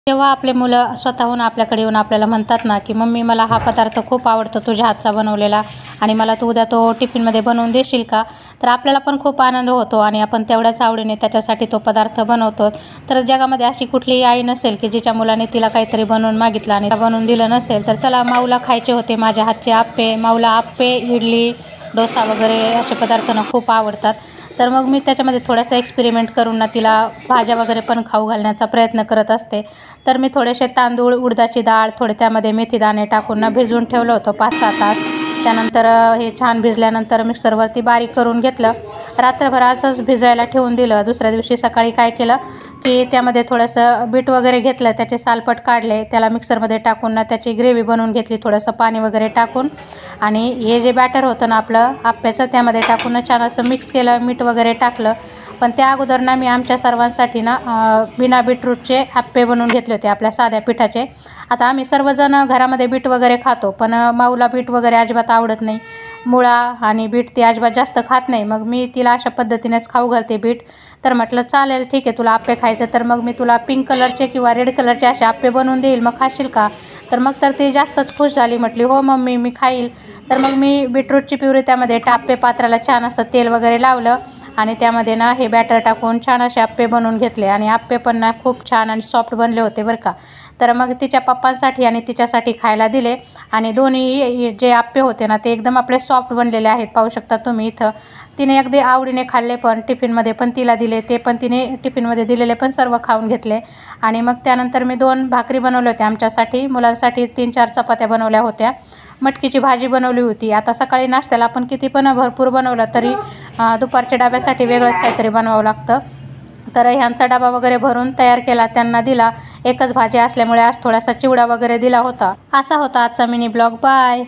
जेव्हा आपले मुलं स्वतःहून आपल्याकडे येऊन आपल्याला म्हणतात ना, की मम्मी मला हा पदार्थ खूप आवडतो तुझ्या हातचा बनवलेला आणि मला तू उद्या तो टिफिनमध्ये बनवून देशील का? तर आपल्याला पण खूप आनंद होतो आणि आपण तेवढ्याच आवडीने त्याच्यासाठी तो पदार्थ बनवतो. तर जगामध्ये अशी कुठलीही आई नसेल की जिच्या मुलाने तिला काहीतरी बनवून मागितलं आणि बनवून दिलं नसेल. तर चला, माऊला खायचे होते माझ्या हातचे आप्पे. माऊला आप्पे, इडली, डोसा वगैरे असे पदार्थ ना खूप आवडतात. तर मग मी त्याच्यामध्ये थोडासा एक्सपेरिमेंट करून ना तिला भाज्या वगैरे पण खाऊ घालण्याचा प्रयत्न करत असते. तर मी थोडेसे तांदूळ, उडदाची डाळ, थोडे त्यामध्ये मेथीदाणे टाकून ना भिजवून ठेवलं होतं 5-6 तास. त्यानंतर हे छान भिजल्यानंतर मिक्सरवरती बारीक करून घेतलं. रात्रभर असंच भिजायला ठेवून दिलं. दुसऱ्या दिवशी सकाळी काय केलं की त्यामध्ये थोडंसं बीट वगैरे घेतलं, त्याचे सालपट काढले, त्याला मिक्सरमध्ये टाकून ना त्याची ग्रेव्ही बनवून घेतली थोडंसं पाणी वगैरे टाकून. आणि हे जे बॅटर होतं ना आपलं आप्प्याचं त्यामध्ये टाकून ना छान असं मिक्स केलं, मीठ वगैरे टाकलं. पण त्या अगोदर ना मी आमच्या सर्वांसाठी ना बिना बीटरूटचे आप्पे बनवून घेतले होते आपल्या साध्या पिठाचे. आता आम्ही सर्वजण घरामध्ये बीट वगैरे खातो, पण माऊला बीट वगैरे अजिबात आवडत नाही. मुळा आणि बीट ती अजिबात जास्त खात नाही. मग मी तिला अशा पद्धतीनेच खाऊ घालते बीट. तर म्हटलं चालेल ठीक आहे, तुला आप्पे खायचे तर मग मी तुला पिंक कलरचे किंवा रेड कलरचे असे आप्पे बनवून देईल, मग खाशील का? तर मग तर ती जास्तच खुश झाली. म्हटली हो मम्मी मी खाईल. तर मग मी बीटरूटची प्युरी त्यामध्ये आप्पे पात्राला छान असं तेल वगैरे लावलं आणि त्यामध्ये ना हे बॅटर टाकून छान असे आप्पे बनवून घेतले आणि आप्पे पण ना खूप छान आणि सॉफ्ट बनले होते बरं का. तर मग तिच्या पप्पांसाठी आणि तिच्यासाठी खायला दिले आणि दोन्ही जे आप्पे होते ना ते एकदम आपले सॉफ्ट बनलेले आहेत, पाहू शकता तुम्ही इथं. तिने अगदी आवडीने खाल्ले, पण टिफिनमध्ये पण तिला दिले, ते पण तिने टिफिनमध्ये दिलेले पण सर्व खाऊन घेतले. आणि मग त्यानंतर मी 2 भाकरी बनवल्या होत्या आमच्यासाठी, मुलांसाठी 3-4 चपात्या बनवल्या होत्या, मटकीची भाजी बनवली होती. आता सकाळी नाश्त्याला आपण किती पण भरपूर बनवलं तरी दुपारच्या डब्यासाठी वेगळंच काहीतरी बनवावं लागतं. तर ह्यांचा डबा वगैरे भरून तयार केला, त्यांना दिला. एकच भाजी असल्यामुळे आज थोडासा चिवडा वगैरे दिला होता. असा होता आजचा मिनी ब्लॉग. बाय.